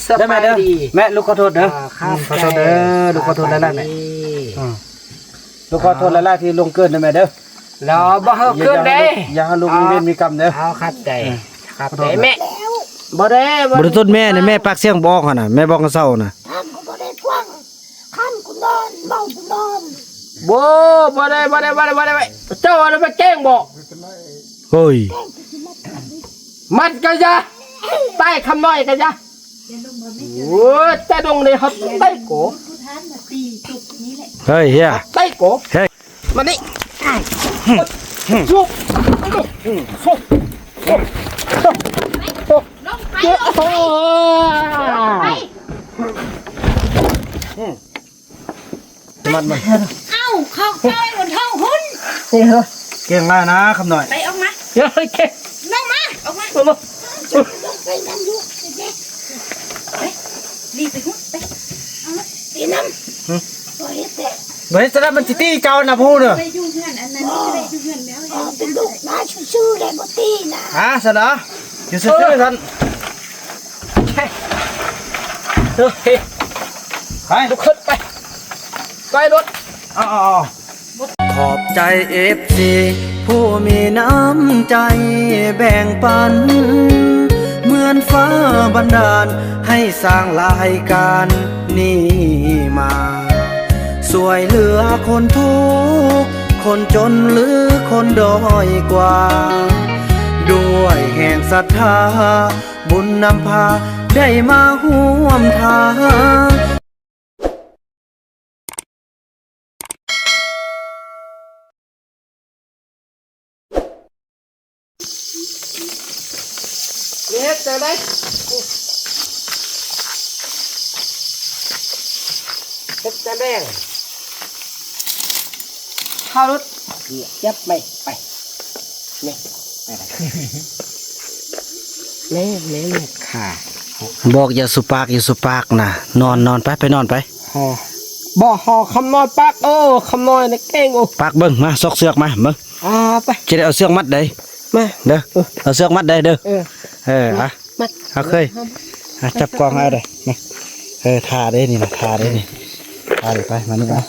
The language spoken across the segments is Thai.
สบายดีแม่ลูกขอโทษเด้อขอโทษเด้อลูกขอโทษแล้วแม่ลูกขอโทษแล้วที่ลงเกินนะแม่เด้อแล้วบ่เฮาเกินได้อย่าให้ลูกมีเวรมีกรรมเด้อเอาครับใจครับใจแม่บ่ได้บ่ได้ต้นแม่นี่แม่ปากเสียงบอกหั่นน่ะแม่บอกกันเศร้าน่ะท่านก็บ่ได้ฟังคันกูนอนเมากูนอนบ่ได้เจ้าอะไรมาแกล้งบอกเฮ้ยมัดกะยะใต้คำน้อยกะยะโอ้จะดงในฮอตใต้โกเฮ้ยเฮียใต้โกเฮ้ยมานี่ชุบชุบลงไปโอ้มันเอ้าเข้าใกล้บนท้องหุ่นเก่งได้นะคำหน่อยไปออกมาเดี๋ยวแกลงมาออกมาลงไปนั่งดูไปรีบไปหุ่นไปเอาละไปนั่งปล่อยเตะเฮ้ยจะได้มันสิตี้เจ้านะพูดเด้อไปอยู่เพื่อนอันนั้นไม่ได้อยู่เพื่อนแล้วเป็นลูกมาชื่อๆได้บ่ตีนะซะนะอยู่ซื่อๆท่านเฮ้ยไปลุกขึ้นไปรถขอบใจ FC ผู้มีน้ำใจแบ่งปันเหมือนฟ้าบันดาลให้สร้างรายการนี้มาสวยเหลือคนทุกข์คนจนหรือคนด้อยกว่าด้วยแห่งศรัทธาบุญนำพาได้มาร่วมทางเฮ็ดจะได้เฮ็ดจะแดงเข้ารถยับไปนี่ไปเลยค่ะ บอกอย่าสุปากนะนอนไปนอนไปบ่หอคำน้อยปักคำน้อยในเก่งปากเบิ่งมาซอกเสือกมาเบิ่งไปจะได้เอาเสือกมัดได้มาเด้อเอาเสือกมัดได้เด้อมัดเอาเคยจับกองเอาได้มาทาได้นี่นะทาได้นี่ทาไปมานี่มา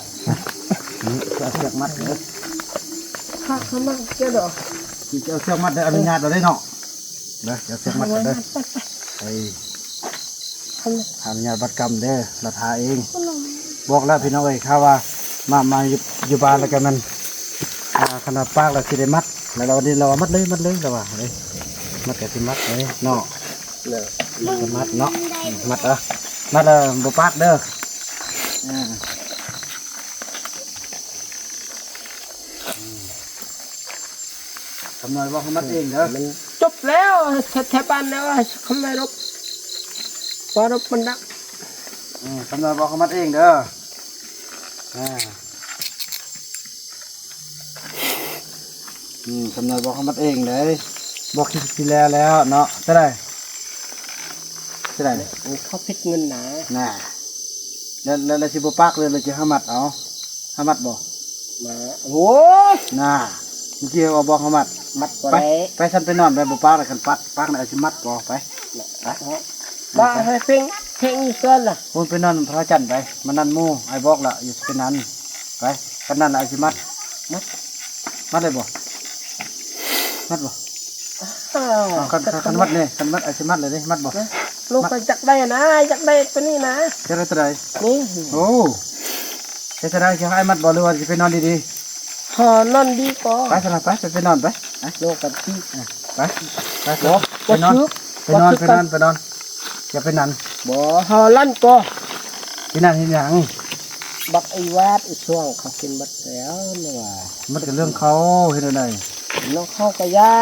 เอาเสือกมัดเด้อข้ามันเจ้าดอกเอาเสือกมัดได้อนุญาตเราได้เนาะเด้อเอาเสือกมัดเด้อไปอนุญาตบัตรกรรมเด้อเราทาเองบอกแล้วพี่น้องเอ้ยข้าว่ามาอยู่บ้านแล้วกันมันขนาดปากเราสิได้มัดแล้วเรานี่เรามัดเลยเราว่าเลยมัดแต่สิมัดเลยเนาะมัดเนาะมัดบ่ปากเด้อทำหน่อยว่าเขามัดเองเด้อจบแล้วแถวบ้านแล้วคำไม่รบพอรบมันดักทำหน่อยว่าเขามัดเองเด้อทำหน่อยบอกเขามัดเองเลยบอกคิดแล้วเนาะเท่าไหร่เขาพิดเงินหนาแล้วสิบปักเลยเราจะห้ามัดเอาห้ามัดบอกมาโอ้เมื่อกี้เอาบอกห้ามัดไปฉันไปนอนไปบุปักเลยกันปักไหนสิมัดบอกไปบ้าให้เพ่งอีเกินล่ะคุณไปนอนพระจันทร์ไปมันนั่นมู่ไอ้บอกละอยู่เป็นนั้นไปกันนั่นไอ้สิมัดเลยบอกมัดบ่กันมัดเนี่ยกันมัดไอ้สิมัดเลยดิมัดบ่ลูกไปจักได้นะจักได้ตัวนี้นะจะได้ตัวใดนี่โอ้จะได้จะให้มัดบ่หรือว่าจะไปนอนดีๆนอนดีก็ไปสลับไปนอนไปลูกกับพี่ไปนอนอย่าไปนั่นบ่ลั่นก็ที่นั่นที่ยังบักไอ้วาดไอ้ช่วงเขากินบัดแล้วนี่ว่ามันเป็นเรื่องเขาเห็นอะไรน้องเข้ากับย่า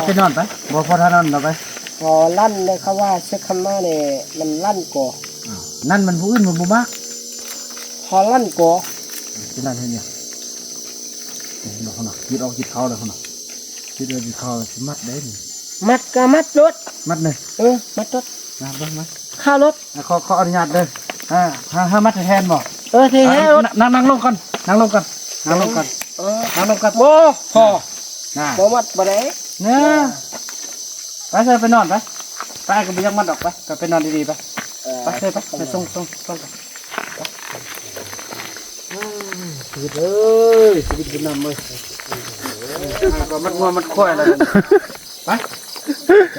ไปนอนไปบ่พอท่านอนเราไปลั่นเลยเขาว่าเช็คคำมาเนี่ยมันลั่นก่อนั่นมันผู้อื่นมันบ่มากลั่นก่อที่นั่นเห็นเนี่ยเราเขาหน่อยยึดออกยึดเขาเลยเขาหน่อยยึดเขาสิมัดได้นี่มัดก็มัดรถมัดเลยมัดรถมัดข้ารถขออนุญาตเลยห้ามัดแทนบ่แทนรถนั่งลงก่อนนั่งลงก่อนโบ่พอบ่มัดบ่ได้เนี่ยไปนอนไป ไปก็ไปยังมัดออกไปก็ไปนอนดีๆไปไปเลยไปส่งไปชีวิตเลยชีวิตเป็นน้ำเลยก็มัดงัวมัดควายแล้วไป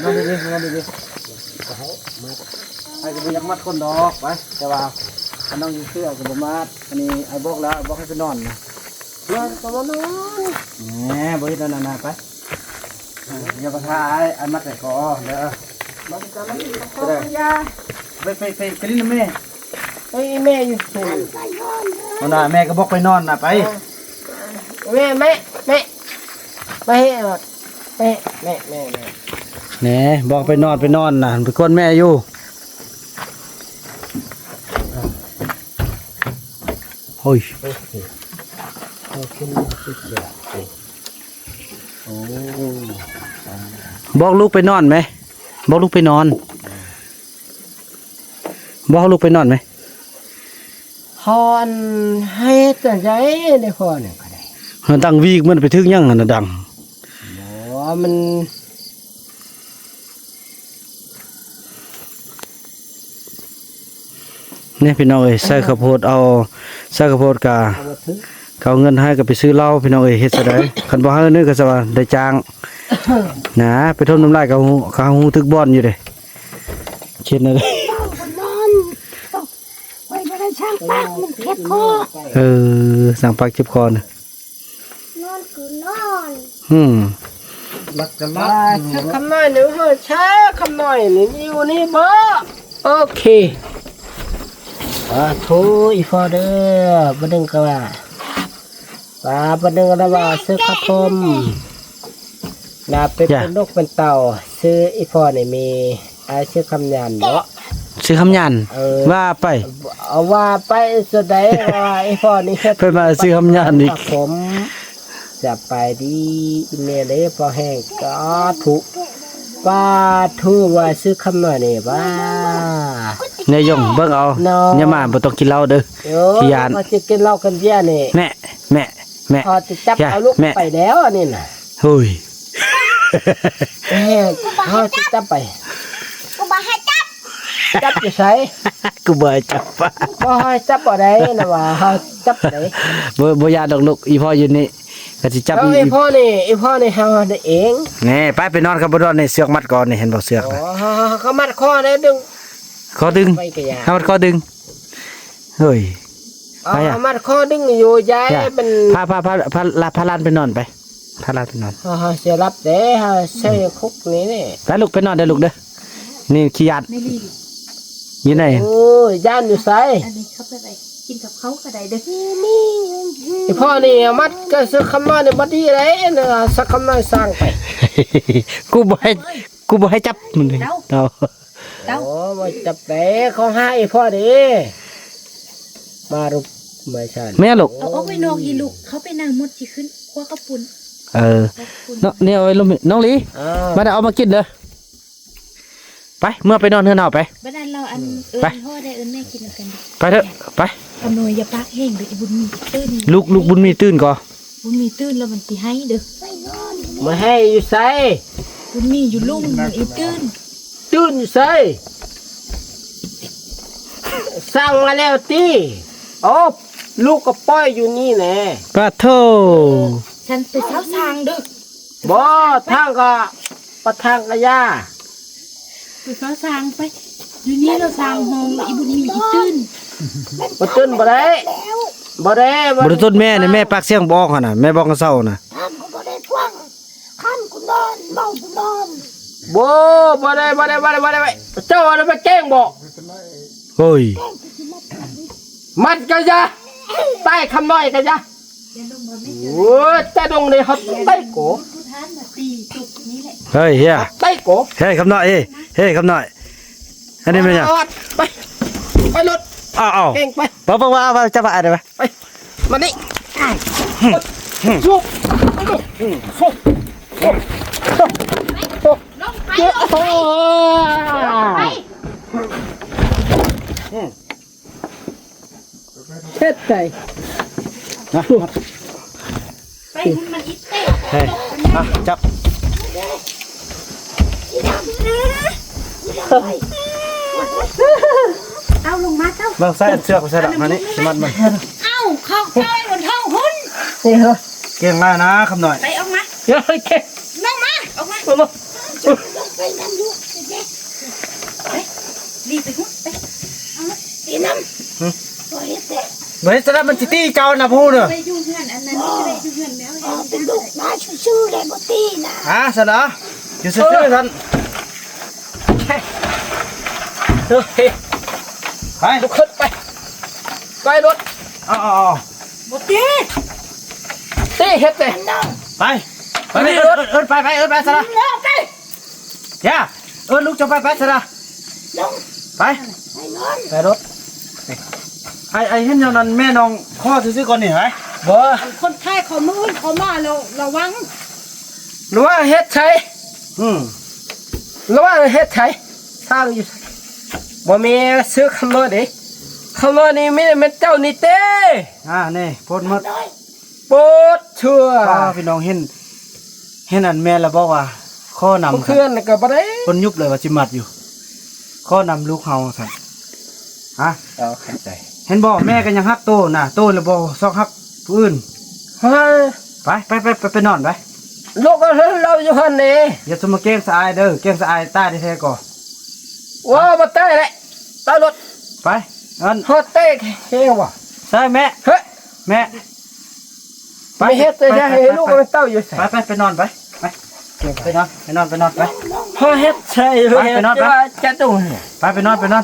นอนดีๆไปก็ไปยังมัดคนดอกไปแต่ว่าอันน้องยืนเสื้อกับบ่มัดอันนี้ไอ้บอกแล้วบอกให้ไปนอนนะนอนก็มานอนแหมบ่เฮ็ดนานๆไปอย่าไปถ่ายไอ้มัดไอ้คอเด้อมาจังไปลิ้นแม่ เฮ้ยแม่อยู่ไหน เอาน่ะแม่ก็บอกไปนอนน่ะไป แม่ไม่ให้แม่แหน่บอกไปนอนน่ะเป็นคนแม่อยู่โอ้ยบอกลูกไปนอนไหมบอกลูกไปนอนบอกลูกไปนอนไหม ฮอนให้แต่ใจได้พอเนี่ยก็ได้ มันดังวีกมันไปถึงยังน่ะดัง มัน นี่พี่น้องเอ้ยใส่ข้าวโพดเอาใส่ข้าวโพดกะเขาเงินให้ก็ไปซื้อเหล้าพี่น้องเอ้ยเฮ็ดซะได้คันบ่ให้นึกก็สิว่าได้จ้างนะไปทมน้ำลายเขาหูทึกบ่อนอยู่เด้เช็ดนั่นเด้ นอนไปไม่ได้ช่างปากมันเจ็บคอ สั่งปากเจ็บคอน่ะ นอนคือนอน รักกัน ชักคำน้อยหนึ่งช้าคำน้อยหนึ่งอยู่นี่บ่โอเคทูอีฟอเดอร์บันดึงกว่าบันดึงกว่าซื้อข้าวต้มนาเป็นนกเป็นเต่าซื้ออีฟอนี่มีซื้อคำยันเนาะ ซื้อคำยันว่าไป เอาว่าไปสุดใดว่าอีฟอนี่ ไปมาซื้อคำยันอีก ผมจะไปดีเมลเลยพอแห้งก็ถูกป้าทูว่าซื้อคำหน่อยนี่บ้า นายยงเบิ่งเอาอย่ามาบ่ต้องกินเหล้าเด้อ ขี้ยาน พอจะกินเหล้ากันเบี้ยนี่ แม่ พอจะจับเอาลูกไปแล้วอันนี่น่ะ เฮ้ย พอจะจับไป กูบอกให้จับ จะใส่ กูบ่ให้จับ พอให้จับบ่ได้นะว่าเฮาจับได้ บ่ยาดอกลูกอีพ่ออยู่นี่ก็สิจับ แล้วไอ้พ่อนี่เฮาได้เอง แน่ไปนอนกับบ่นอนนี่เสือกมัดก่อนนี่เห็นบ่เสือก อ๋อ น่ะ เขามัดคอได้ดึง ขอดึง ไปกะยา ให้มันขอดึงเฮ้ย ไปอะ มัดคอดึงอยู่ยายเป็น พาลานไปนอนไปพาลานไปนอน เฮาสิรับเด้เฮาใช้คุกนี่ ไปลูกไปนอนได้ลูกเด้อนี่ขี้ยาด ไม่รีบ อยู่ไหน โอ้ยย่านอยู่ไส อันนี้เขาไปไปกินกับเขาก็ได้เด้อ ไอ้พ่อนี่มัดก็ซื้อคำน้อยนี่บ่ดีเลยนะสักคำน้อยสร้างไป กูบ่ให้จับมันเลยเอา โอ้บ่จับไปเขาหาไอ้พ่อดิมารุปไม่ใช่ แม่ลูก เอาไปนอกอีลูกเขาไปนั่งมดที่ขึ้นคว้ากระปุ่น นี่เอาไว้ลงน้องลีมาได้เอามากินเด้อไปเมื่อไปนอนเฮือนเอาไป บ้านเราอันพ่อได้แม่กินกัน ไปเถอะไป อำนวยอย่าปากแห้งเด้อบุญมีตื้น ลูกบุญมีตื่นก่อน บุญมีตื้นแล้วมันสิให้เด้อ มาให้อยู่ไส บุญมีอยู่ลุ่มมันอีตื้น ตื่นอยู่ไสสร้างมาแล้วติโอ้ลูกก็ปล่อยอยู่นี่แหละ ปะโถ ฉันไปเช้าทางเด้อ บ่ทางก็ประทางกะยา ไปเช้าทางไปอยู่นี่เราทางห้องอีบุญมีอีตื้น บ่ตื่นบ่ได้บ่ได้ บริต้นแม่นี่แม่ปากเสียงบอกหั่นน่ะแม่บอกกันเศร้าน่ะ บ่ได้เจ้าอะไรมาแกล้งบ่ เฮ้ย มัดกะยาใต้คำน้อยกะยาโอ้แต่ดงนี่เฮาใต้โก ผู้ทานมาตีจุกนี้แหละ เฮ้ยเฮีย ใต้โก เฮ้ยคำน้อยเฮ้ยคำน้อยอันนี้เป็นยัง ไปรถ อ้าว เก่งไป บอกว่าจะมาอะไรไป ไปมานี่ชุบชุบลงไป เฮ็ดใจ ไปมันอีเต้ เฮ้ยจับ เอาลงมาเจ้า บางใส่เชือกใส่หลังมานี่สมัดมัน เอาเข้าไปบนท้องหุ่น นี่เหรอ เก่งมากนะคำหน่อย ไปออกมา เดี๋ยวให้แก ลงมาออกมา มา ไปนั่งดูไปรีบไปหุ่นไปเอาละตีน้ำปล่อยให้แตะ เฮ้ยจะได้มันจิตี้เจ้านะพูดเนอะ ไปยุ่งเพื่อนอันนั้นไม่ได้ยุ่งเพื่อนแล้วเป็นลูกมาชื่อๆเลยบ่ตีนะ สนะอยู่ซื่อๆท่าน เฮ้ย ไป ลุกขึ้นไปไปรถ เอา บ่ตี เต้เฮ็ดเลย น้อง ไปไปเอิญไปซะนะ น้องไป ย่าเอิญลูกจะไปซะนะ น้อง ไป ไปนอน ไปรถ ไอ้เห็นอย่างนั้นแม่น้องข้อซื้อก่อนนี่ไหม บ่ คนไทยเขามือเขามาเราระวัง หรือว่าเฮ็ดใช้ หรือว่าเฮ็ดใช้ทางอยู่บ่มีซื้อคำนวณดิคำนวณนี่ไม่ได้เป็นเจ้านี่เต้ นี่พ้นหมด โปดชั่ว พี่น้องเห็นอันแม่แล้วบอกว่าข้อนำ เพื่อนก็บ่ได้ คนยุบเลยว่าจิมัดอยู่ ข้อนำลูกเฮาสั่นเอาเข้าใจ เห็นบอกแม่ก็ยังฮักโตน่ะโตแล้วบ่ซอกฮักผู้อื่น เฮ้ย ไปนอนไป ลูกเราอยู่หั่นนี่ อย่าสมมาเก้งสะอายเด้อเก้งสะอายใต้แท้ๆก่อ ว่าบ่ได้แหละตารถ ไปอัน ฮอดเต้เฮ็ดบ่ ใช่แม่ เฮ้ย แม่ ไม่เฮ็ดแต่จะให้ลูกมันเต้าอยู่ไส ไปนอนไปไปนอนไป พอเฮ็ดใช่เลยจะต้อง ไปนอน ไปนอน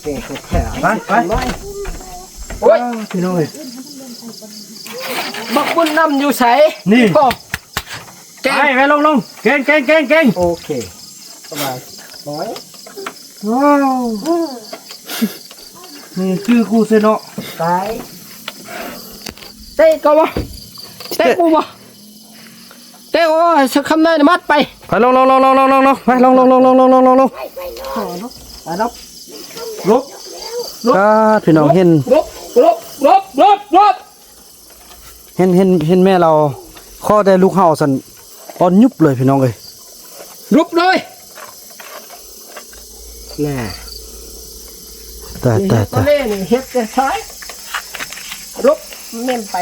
เก่งแท้ ไป โอ้ย พี่น้องเอ้ย บักบุญนำอยู่ไส นี่ พ่อ ไปลงเก่ง โอเคสบายน้อย ว้าวนี่คือกูเซโนะ ตายเต้ก็บ่เต้กูบ่เต้โอ้ยสักคำได้มัดไป ไปลงไปลง ไปนอน ไปลบพี่น้องเห็น รบ เห็นแม่เราข้อได้ลูกเห่าสันอ่อนยุบเลยพี่น้องเอ้ย รุบเลยน่ะ แต่ ตอนนี้นี่เฮ็ดแต่ซ้ายรุบเม่นไป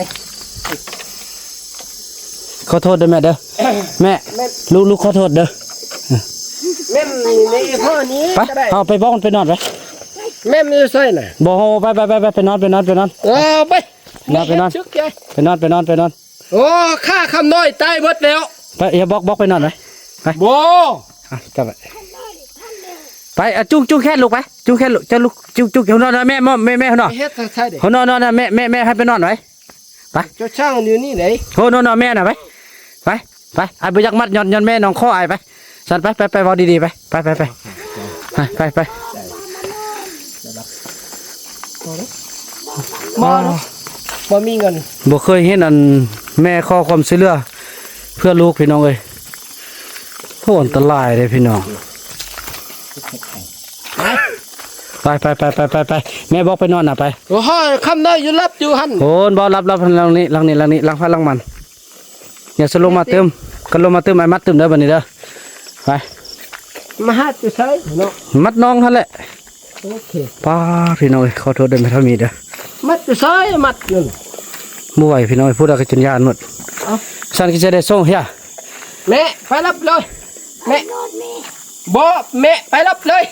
ขอโทษเด้อแม่เด้อแม่ลูกขอโทษเด้อ เม่นในพ่อนี้ ไป ก็ได้ เอาไปบ้องไปนอนไป แม่นมีใส่น่ะ บ่ไปนอน ไปนอน ไปนอน ชึกใหญ่ ไปนอน โอ้ข้าคำน้อยตายหมดแล้ว ไปอย่าบอกไปนอนไหมไป บ่ กลับไปจุ้งแค่ลูกไปจุ้งแค่ลูกจะลูกจุ้งเขานอนแม่เขานอน เฮ็ดใส่เด้ เขานอนแม่ให้ไปนอนไหม เจ้าช่างอยู่นี่ไหน โหนอนแม่น่ะไปไอ้บุยักมัดย้อนแม่น้องข้อไอ้ไปสันไปวอดีๆไปบ่มีเงิน บ่เคยเห็นอันแม่ข้อความช่วยเหลือเพื่อลูกพี่น้องเอ้ยโหอันตรายเลยพี่น้องไปแม่บอกไปนอนน่ะไป โอ้ยคำน้อยอยู่รับอยู่หั่น โหนบ่รับหลังนี้หลังไฟหลังมันอย่าสลงมาเติมกันลงมาเติมไอ้มัดเติมเด้อบัดนี้เด้อไป มาหาอยู่ไสเนาะ มัดน้องท่านแหละ โอเค ป้าพี่น้องขอโทษเดินไปเท่ามีเด้อ มัดอยู่ไสมัดอยู่ บ่ไหวพี่น้องพูดอะไรจนยานหมด เอา ฉันก็จะได้ส่งเฮีย แม่ไปรับเลยแม่บ่แม่ไปรับเลย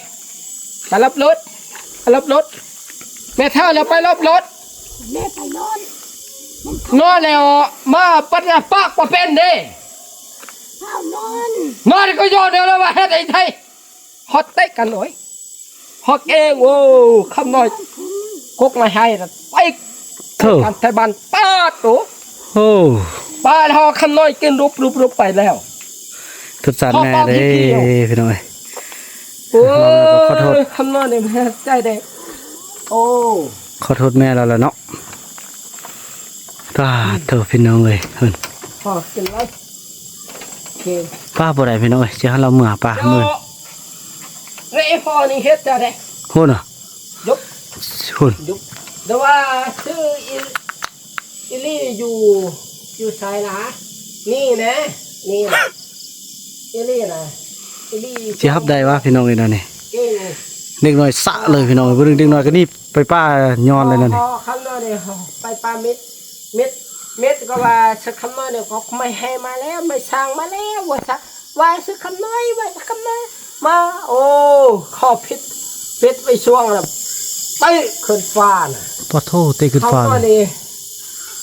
ไปรับรถแม่เท่าแล้วไปรับรถ แม่ไปนอน นอนแล้วมาปัดปากบ่เป็นเด้ ข้าวนอน นอนก็ยอดเดียวแล้วว่าเฮ็ดไอ้ไทยฮอตเต็กกันหน่อยฮอกเองโอ้คำน้อยกกมาให้ละไป เธอ กันไทยบ้านป้าตัว โอ้ ป้าเฮาคำน้อยกินรูปไปแล้ว ทุดสารแม่เด้พี่น้อง โอ้ ขอโทษ คำน้อยนี่มันใจเด็กโอ้ ขอโทษแม่แล้วล่ะเนาะตาเธอพี่น้องเอ้ยเพิ่น พอกินไรโอเค ป้าบ่ได้พี่น้องเอ้ยสิหาเราเมื่อป้ามื้อ แล้วไอ้พ่อนี่เฮ็ดจะได้ โหน่ะ ยก หุ่น แต่ว่าชื่ออิลี่อยู่สายนะนี่นะอิลี่นะ อีลี่ สิฮับได้วะพี่น้องเอ้ยนั่นนี่ เก่ง เด็กน้อยสะเลยพี่น้องเบิ่งเด็กน้อยก็นี่ไปป้าย้อนเลยนั่นนี่ คำนั้นเนี่ยไปปลาเม็ดก็ว่าสักคำน้อยเนี่ยก็ไม่ให้มาแล้วไม่สั่งมาแล้วว่าสักว่าสักคำน้อยว่าสักคำน้อยมาโอ้ข้อพิษไปช่วงแล้วไปขึ้นฟ้าน่ะ ปะโทเตะขึ้นฟ้า เขา เล ก็ ย นี่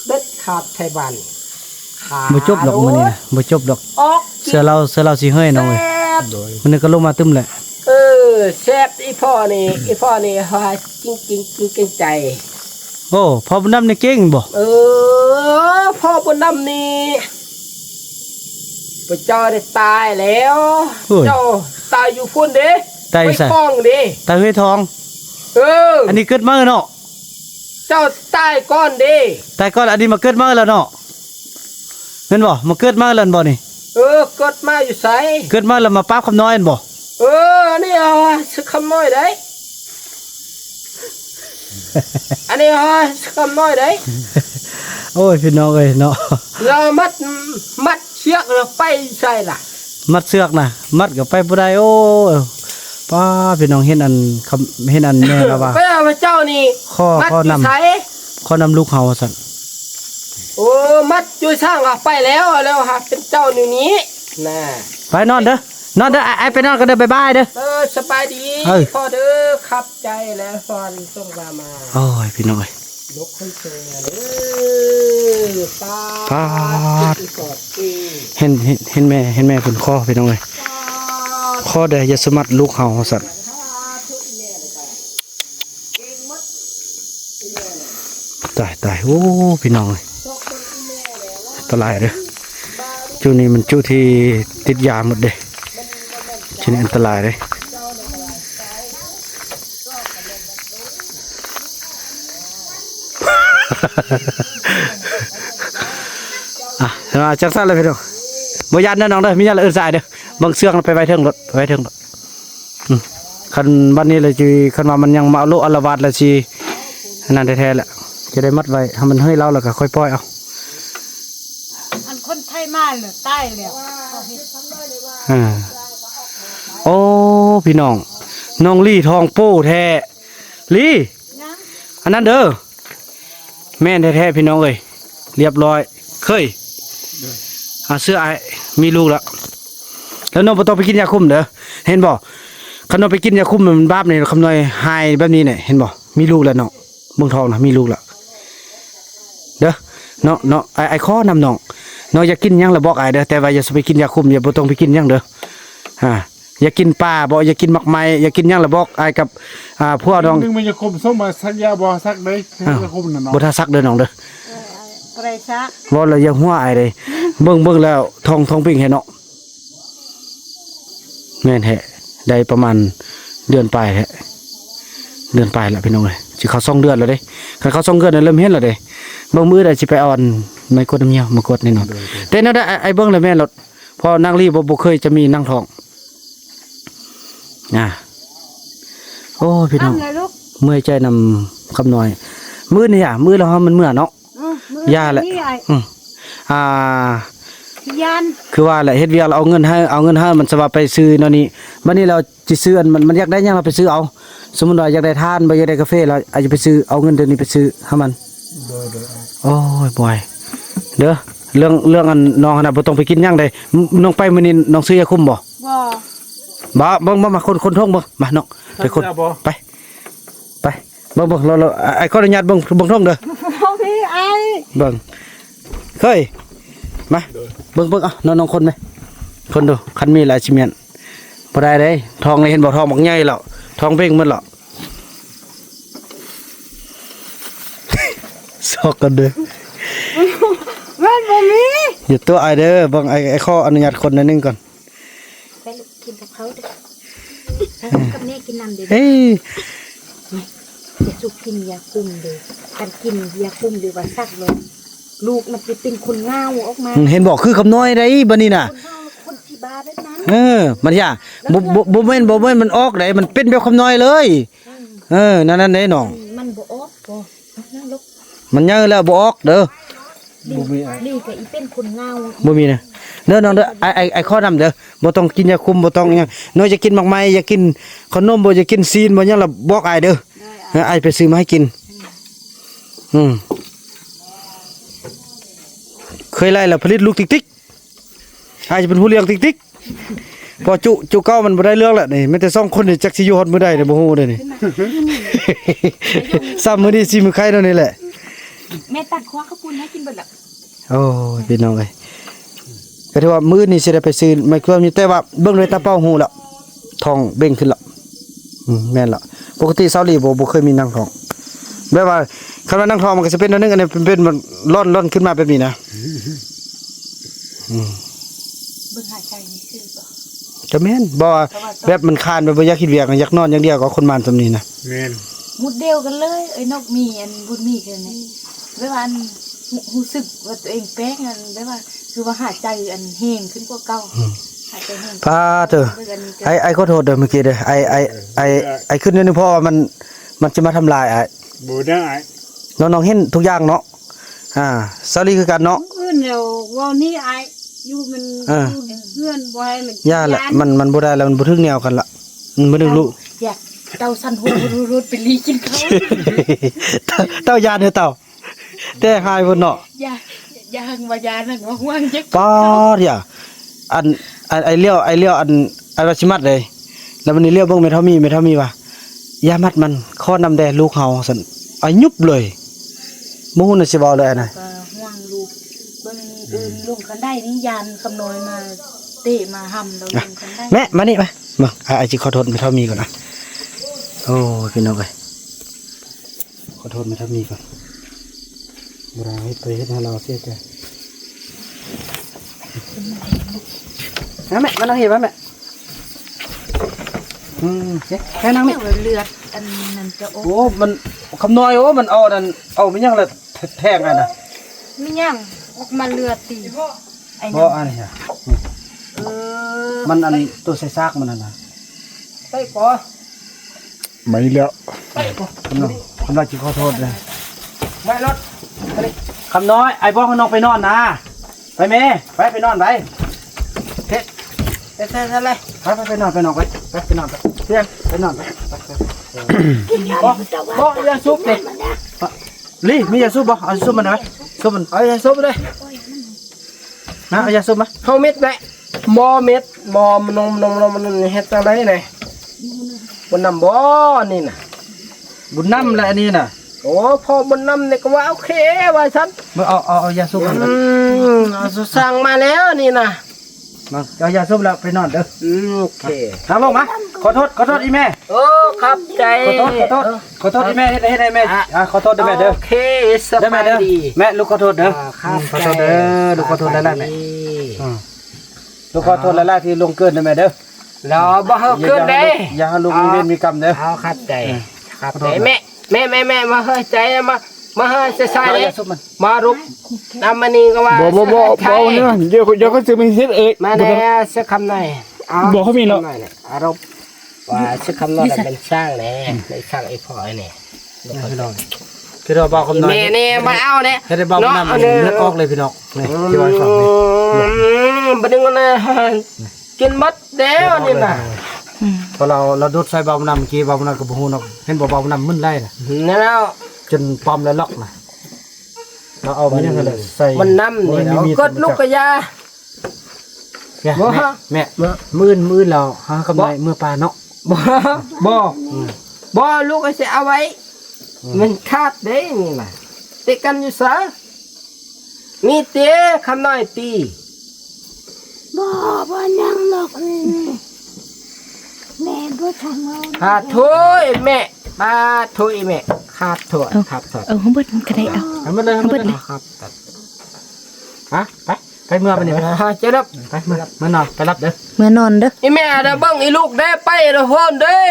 เด็ดขาดไทยบ้านขา บ่จบดอกมื้อนี้นะบ่จบดอก ออก เสื้อเราสิเฮ้ยน้องเอ้ย แซ่บ มันนึงก็ลงมาตึ้มแหละ แซ่บอีพ่อนี่ฮะจริงใจ โอ้พอบุญนำนี่เก่งบ่ พ่อบุญนำนี่พระเจ้าได้ตายแล้วเจ้าตายอยู่พุ่นเด้ ตายอยู่ไส ไปฟ้องเด้ ตาเฮ้ยทอง อันนี้เกิดมาเนาะ เจ้าตายก่อนเด้ แต่ก่อนอันนี้มาเกิดมาแล้วเนาะแม่นบ่มาเกิดมาแล้วบ่นี่ เกิดมาอยู่ไส เกิดมาแล้วมาป้าบคำน้อยนั่นบ่ นี่สักคำน้อยได้อันนี้สักคำน้อยได้ โอ้ยพี่น้องเอ้ยเนาะ เรามัดเชือกเราไปใส่ล่ะ มัดเสือกนะมัดก็ไปบ่ได้โอ้ป้าพี่น้องเห็นอันเห็นอันแม่แล้วว่า พระเจ้านี่ ข้อ มัด ข้อ อยู่ นำ ไส ข้อนำลูกเฮาสั่น มัดอยู่ช่างไปแล้วเป็นเจ้าหนึ่งนี้น่ะ ไปนอนเด้อนอนเด้อไอ้ไปนอนกันเด้อบ๊ายบายเด้อ สบายดี เอ้ย พ่อเด้อขับใจแล้วฟอนส่งมา โอ้ยพี่น้องเอ้ย ยกให้เจอเด้อป้า ปาด สอดตี เห็นแม่เพิ่นข้อพี่น้องเอ้ยข้อได้อย่าสมัดลูกเฮาสั่นตายโอ้พี่น้องเอ้ยอันตรายเด้อจุดนี้มันจุดที่ติดยาหมดเด้จุดนี้อันตรายเด้ จังสั่นเลยพี่น้องบ่ยันเด้อน้องเด้อมียันละอื่นสายเด้อเบิ่งเสื้องไปไว้เทิงรถไปไว้เทิงรถคันบัดนี้เลยสิคันว่ามันยังมาเอาโลอารวาสแล้วสิอันนั้นแท้ๆแหละจะได้มัดไว้ให้มันเฮ้ยเราแล้วก็ค่อยปล่อยเอา อันคนไทยมาเลยใต้แล้ว อ่าโอ้พี่น้องน้องลี่ทองโป้แท้ลี่อันนั้นเด้อแม่นแท้ๆพี่น้องเอ้ยเรียบร้อยเคยเสื้อไอ้มีลูกแล้วแล้วน้องบ่ต้องไปกินยาคุมเด้อเห็นบ่คันน้องไปกินยาคุมมันบาปนี่คำน้อยหายแบบนี้เนี่ยเห็นบ่มีลูกแล้วน้องเมืองทองนะมีลูกแล้วเด้อเนาะไอ้ข้อนำน้องอยากกินหยังละบอกไอ้เด้อแต่ว่าอย่าไปกินยาคุมอย่าบ่ต้องไปกินหยังเด้ออย่ากินปลาบ่อย่ากินมักไม้อย่ากินหยังละบอกไอ้กับพวกน้อง นึงมันจะคมส้มมาสักยาบ่สักได้จะคมน่ะเนาะ บ่ทันซักเด้อน้องเด้อ อะไรซะ บ่แล้วอย่าหัวไอ้เลยเบิ่งแล้วทองปิ้งให้เนาะแม่นแท้ได้ประมาณเดือนปลายแท้เดือนปลายแล้วพี่น้องเอ้ยสิเข้า2เดือนแล้วเด้คันเข้า2เดือนเริ่มเห็นแล้วเด้บางมื้อได้สิไปอ่อนไม่กดน้ำเหี่ยวมากดแน่นอนแต่แนวได้ไอ้เบิ่งแล้วแม่นรถพอนางลีบ่เคยจะมีนางทองโอ้พี่น้อง ทำเลยลูก เมื่อยใจนำคำน้อยมื้อนี่มื้อแล้วมันเมื่อเนาะ ยาแหละ นี่ไอ้ ยัน คือว่าแหละเฮ็ดเวียกเราเอาเงินให้มันสบายไปซื้อเนาะนี่บัดนี้เราสิซื้ออันมันอยากได้หยังเราไปซื้อเอาสมมุติว่าอยากได้ทานบ่อยากได้กาแฟเราอาจจะไปซื้อเอาเงินเดือนนี้ไปซื้อให้มันโอ้ยบ่อยเด้อเรื่องอันน้องน่ะบ่ต้องไปกินหยังได้น้องไปมื้อนี้น้องซื้อยาคุมบ่ บ่ เบิ่งมาคนท่องเบิ่งมาน้องไปคนไปเบิ่งเราไอ้ขออนุญาตเบิ่งท่องเด้อ พ่อพี่ไอ้ เบิ่งเคยมาเบิ่งเอาน้องคนไหมคนดูคันมีหลายชิเมียนบ่ได้เด้ทองนี่เห็นบ่ทองบักใหญ่แล้วทองเพ่งหมดแล้ว ซอกกันเด้อ มันบ่มี อย่าตัวไอเด้อเบิ่งไอ้ข้ออนุญาตคนนึงก่อน ไปลูกกินกับเขาเด้อกับแม่กินน้ำเด้อ เฮ้ย อย่าสุกกินยาคุมเด้อการกินยาคุมหรือว่าซักเลยลูกมันจะเป็นคนเงาออกมา เห็นบอกคือคำน้อยได้บัดนี้น่ะ คนเงาคนที่บาแบบนั้น มันย่าบ่แม่นมันออกได้มันเป็นแบบคำน้อยเลยนั่นเด้น้อง มันบ่ออกบ่นั่นลูก มันเยอะแล้วบ่ออกเด้อ ดีก็อีเป็นคนเงา บ่มีนะ เด้อน้องเด้อไอ้ข้อนำเด้อบ่ต้องกินยาคุมบ่ต้องหยังน้อยจะกินหมากไม้อย่ากินขนมบ่จะกินซีนบ่หยังล่ะบอกอ้ายเด้ออ้ายไปซื้อมาให้กินเคยไล่แล้วผลิตลูกติ๊กๆอ้ายจะเป็นผู้เลี้ยงติ๊กๆพอจุเก้ามันบ่ได้เรื่องแล้วนี่แม้แต่2คนนี่จักสิอยู่ฮอดมื้อใดเนี่ยบ่ฮู้เด้อนี่ ซ้ำมื้อนี้สิมื้อใครเนาะนี่แหละ แม่ตัดคว้าข้าวปุ้นให้กินเบิดละ โอ้ยพี่น้องเอ้ยก็ถือว่ามื้อนี้สิได้ไปซื้อไม่ควรมีแต่ว่าเบิ่งด้วยตาเป้าหูแล้วท้องเบ่งขึ้นแล้วแม่นแล้วปกติเซาหลีบ่เคยมีนางท้องแบบว่าคันว่านางท้องมันก็จะเป็นอันนึงอันนี้เป็นมันร่อนขึ้นมาแบบนี้นะ เบิ่งหายใจนี่คือบ่ จะแม่นบ่ว่าแบบมันคานแบบบ่อยากคิดเวียกอยากนอนอย่างเดียวก็คนมานซำนี้นะ แม่น มุดเดียวกันเลยไอ้นกมีอันบุญมีกันนี่เวลาอันรู้สึกว่าตัวเองแป้งอันแบบว่าคือว่าหายใจอันแห้งขึ้นกว่าเก่าหายใจแห้ง พาเถอะไอ้ขอโทษเด้อเมื่อกี้เด้อไอ้ขึ้นนี่เพราะว่ามันจะมาทำลายไอ้ บ่ได้ น้องๆเห็นทุกอย่างเนาะเซาหลีคือกันเนาะ อื่นแล้วว่านี่ไออยู่มันอยู่เพื่อนบ่ให้มัน ย่าแหละมันบ่ได้แล้วมันบ่ถึงแนวกันละมันบ่ถึงรู้ อยากเตาสันหูรูดไปลีกินเขา เต้ายานเด้อเต้าแต่หายพุ่นเนาะ ยางว่ายานั่นว่าห่วงจัก ป๊อดอย่าอันไอ้เลี้ยวอันราชิมัดเลยแล้วมันนี่เลี้ยวเบิ่งแม่เท่ามีว่ายามัดมันข้อนำแดลูกเฮาซั่นอายุบเลยบ่ฮู้น่ะสิเว้าเลยอันน่ะ ก็ห่วงลูกเบิ่งอื่นลุงคันได้นี่ยานคำน้อยมาเตะมาห้ำเราลุงคันได้ แม่มานี่มาไอ้สิขอโทษแม่เท่ามีก่อนนะโอ้ยพี่น้องเอ้ยขอโทษแม่เท่ามีก่อนบ่ได้ไปเฮ็ดให้เราเสียใจแม่มานั่งเฮ็ดแม่แค่นั่งแม่ เลือดอันนั้นจะโอ้ โอ้มันคำน้อยโอ้มันเอานั่นเอามันยังละแทงไงนะ ไม่ย่างออกมาเลือดตีไอ้ บ่ นั่น อันนี้มันอันตัวใส่ซากมันนั่นน่ะไปปอ ไม่แล้ว คำน้อยจิขอโทษเลยไม่รถคำน้อยไอ้บ่น้องไปนอนนะไปแม่ไปนอนไปเฮ็ดเลยไปนอนไปนอนไปเที่ยงไปนอนไปบ่ยาซุปดิลี่มียาซุปบ่เอาซุปมันได้ไหมซุปมันเอายาซุปเลยนะเอายาซุปมา เฮาเม็ดแหละบ่เม็ดบ่มันมันเฮ็ดจังได๋นี่บ่นำบ่นี่น่ะ บุญน้ำและอันนี้น่ะ โอ้พอบ่นำนี่ก็ว่าโอเคว่าซั่น มื่อเอายาซุปมัน เอาสั่งมาแล้วนี่น่ะ มาเอายาซุปแล้วไปนอนเด้อ โอเค นั่งลงมาขอโทษอีแม่ โอ้ครับใจ ขอโทษอีแม่เฮ็ดให้แม่ขอโทษด้วยแม่เด้อ โอเคส เด้อแม่ บาย เด้อ ดี แม่ลูกขอโทษเด้อ ครับ ขอโทษเด้อลูกขอโทษหลายๆแม่ลูกขอโทษหลายๆที่ลงเกินเด้อแม่เด้อ แล้วบ่เฮาขึ้นเด้ อย่าให้ลูกมีเวรมีกรรมเด้อ เอาครับใจครับใจแม่มาเฮ้ยใจมาเฮ้ยใส่ๆเลย ยาซุปมัน มารุปน้ำมันนี่ก็ว่า บ่เนี่ยเดี๋ยวก็จะมีเฮ็ดเอง มาแน่สักคำหน่อย บอกเขามีเนาะ อารมณ์ว่าสักคำหน่อยเป็นช่างแน่ในช่างไอ้พ่อยนี่ พี่น้องคือเราบอกคำน้อย แม่นี่มาเอาเนี่ย ให้ได้บอกคำน้ำเลือดออกเลยพี่น้องนี่ที่ว่าฟังนี่ บัดนึงนะกินมัดเด้วนี่น่ะ พอเราดูดใส่เบาน้ำเมื่อกี้เบาน้ำกับหูเนาะเห็นเบาน้ำมึนไล่น่ะ นี่แล้ว จนปอมแล้วล็อกน่ะเราเอามันยังไงเลยใส่ มันน้ำนี่แล้วกดลูกกระยา แม่มื่นเราหากำไรเมื่อปลาเนาะ บ่ลูกไอ้สิเอาไว้มันขาดเด้นี่น่ะติกันอยู่ซะมีเตะคำน้อยตี บ่นั่งหรอกแม่บ่ทำเอา ขาดถ้วยแม่ปาถ้วยแม่ขาดถ้วยครับครับ เอาของเบิดมันก็ได้เอา ทำมาเลยครับฮะไปเมื่อไปนี่ไป จะรับ ไปเมื่อนอนไปรับเด้อ เมื่อนอนเด้อ อีแม่เด้อเบิ่งอีลูกได้ไปเด้อโฮนเด้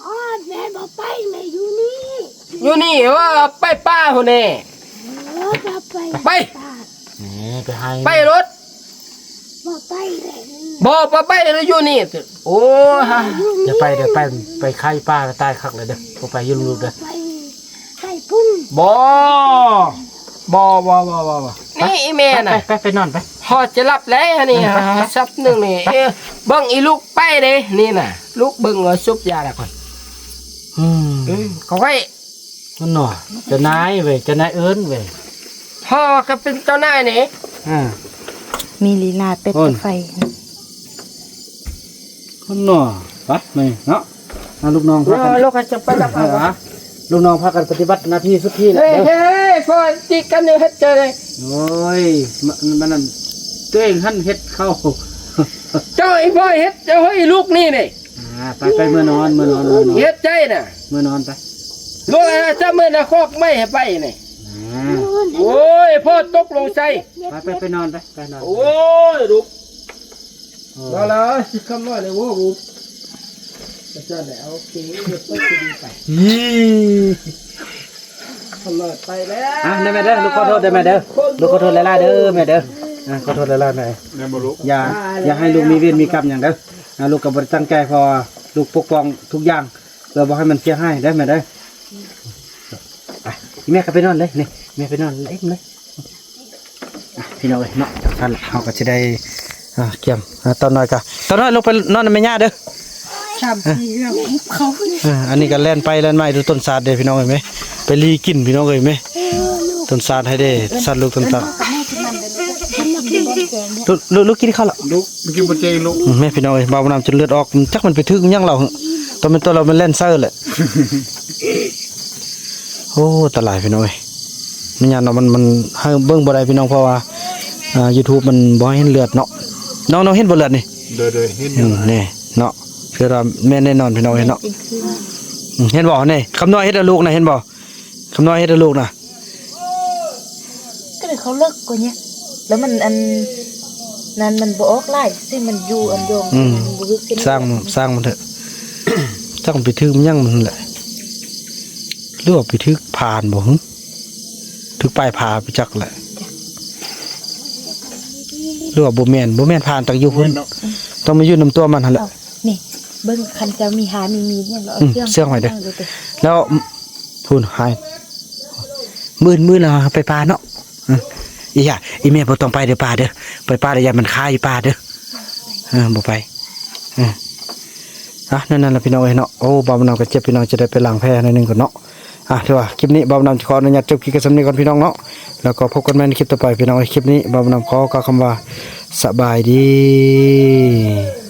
อ๋อแม่บ่ไปแม่อยู่นี่ อยู่นี่ว่าไปป้าหุ่นนี่ บ่ไป ไป นี่ไปให้ ไปรถ บ่ไปเลย บ่ไปเลยอยู่นี่โอ้ฮะ อย่าไปเดี๋ยวไปไข่ป้าตายคักเลยเด้อไปยืมลูกเด้อ ไปพุ่น บ่นี่อีแม่น่ะ ไปนอนไป แฮ อจะรับแล้วนี่ฮะซับหนึ่งนี่เบิ่งอีลูกไปเด้นี่น่ะลูกเบิ่งเอาซุปยาละก่อนก็ไว้ มันหน่อจะนายเว้ยจะนายเอิ้นเว้ย พ่อก็เป็นเจ้านายนี่ มีลีลาเป็ดกับไฟ มันหน่อไปนี่เนาะลูกน้องพากัน ลูกจะไปรับเอา ลูกน้องพากันปฏิบัติหน้าที่สุดที่แหละ เฮ้ยพ่อจิกกันนี่เฮ็ดเจอเลย โอ้ยมันนั่นตัวเองหั่นเฮ็ดเข้า เจ้าไอ้พ่อเฮ็ดเจ้าให้ลูกนี่นี่ ไปเมื่อนอน เฮ็ดใจน่ะ เมื่อนอนไป ลูกจะมื้อน่ะคอกไม่ให้ไปนี่โอ้ยพ่อตกลงใจ ไปนอนไปนอน โอ้ยลูกว่าแล้วสิคำน้อยเลยโว้ลูกจะได้เอาเก๋เฮ็ดไปดีไปคำน้อยไปแล้ว ได้แม่เด้อลูกขอโทษได้แม่เด้อลูกขอโทษหลายๆเด้อแม่เด้อขอโทษหลายๆหน่อยอย่าให้ลูกมีเวรมีกรรมอย่างเด้อลูกก็บ่ได้ตั้งใจพอลูกปกป้องทุกอย่างเพื่อบ่ให้มันเสียหายได้แม่เด้อไปแม่ก็ไปนอนเลยนี่แม่ไปนอนเล่นเลยพี่น้องเอ้ยเนาะท่านเฮาก็สิได้เกี่ยมตอนน้อยลงไปนอนแม่ย่าเด้อ ชามที่เรื่องเขา อันนี้ก็แล่นไปแล่นมาดูต้นสาดเด้พี่น้องเอ้ยไหมไปรีกินพี่น้องเอ้ยไหมต้นสาดให้ได้สัตว์ลูกต้นสาดลูกกินข้าวละ ลูกเมื่อกี้บนเจลูก แม่พี่น้องเอ้ยบ่าวน้ำจนเลือดออกจักมันไปถึงยังเราตอนเป็นตัวเรามันเล่นเซอร์แหละโอ้ตลายพี่น้องเอ้ยนี่ยเนาะมันให้เบิ่งบ่ได้พี่น้องเพราะว่าYouTube มันบ่ให้เห็นเลือดเนาะน้องเห็นบ่เลือดนี่ เดินเห็น นี่เนาะคือว่าแม่แน่นอนพี่น้องเห็นเนาะเห็นบ่นี่คำน้อยเฮ็ดลูกนะเห็นบ่คำน้อยเฮ็ดลูกนะ ก็เลยเขาเลิกกว่าเนี้ยแล้วมันอันนั้นมันบ่ออกไล่ซึ่งมันอยู่อันโยงมันบ่ลึกขึ้น สร้างมันเถอะ สร้างไปถึงมันยังมันแหละหรือว่าไปถึงผ่านบ่หึถึงปลายผาไปจักแหละหรือว่าบ่แม่นผ่านตักอยู่พุ่นต้องมาอยู่นำตัวมันหั่นแหละ นี่เบิ่งคันเจ้ามีหามีมีเนี่ยเราเอา เสื่องไว้เด้อแล้วพุ่นหายมื้อแล้วไปป่าเนาะอีแม่บ่ต้องไปเด้อป่าเด้อไปป่าได้ยามมันคายอยู่ป่าเด้อบ่ไปนั่นล่ะพี่น้องเอ้ยเนาะโอ้บ่าวน้ำก็เจ็บพี่น้องจะได้ไปล้างแผลหน่อยนึงก่อนเนาะถือว่าคลิปนี้บ่าวน้ำจะขออนุญาตจบคลิปกันสำนี้ก่อนพี่น้องเนาะแล้วก็พบกันใหม่ในคลิปต่อไปพี่น้องคลิปนี้บ่าวน้ำขอกล่าวคำว่าสบายดี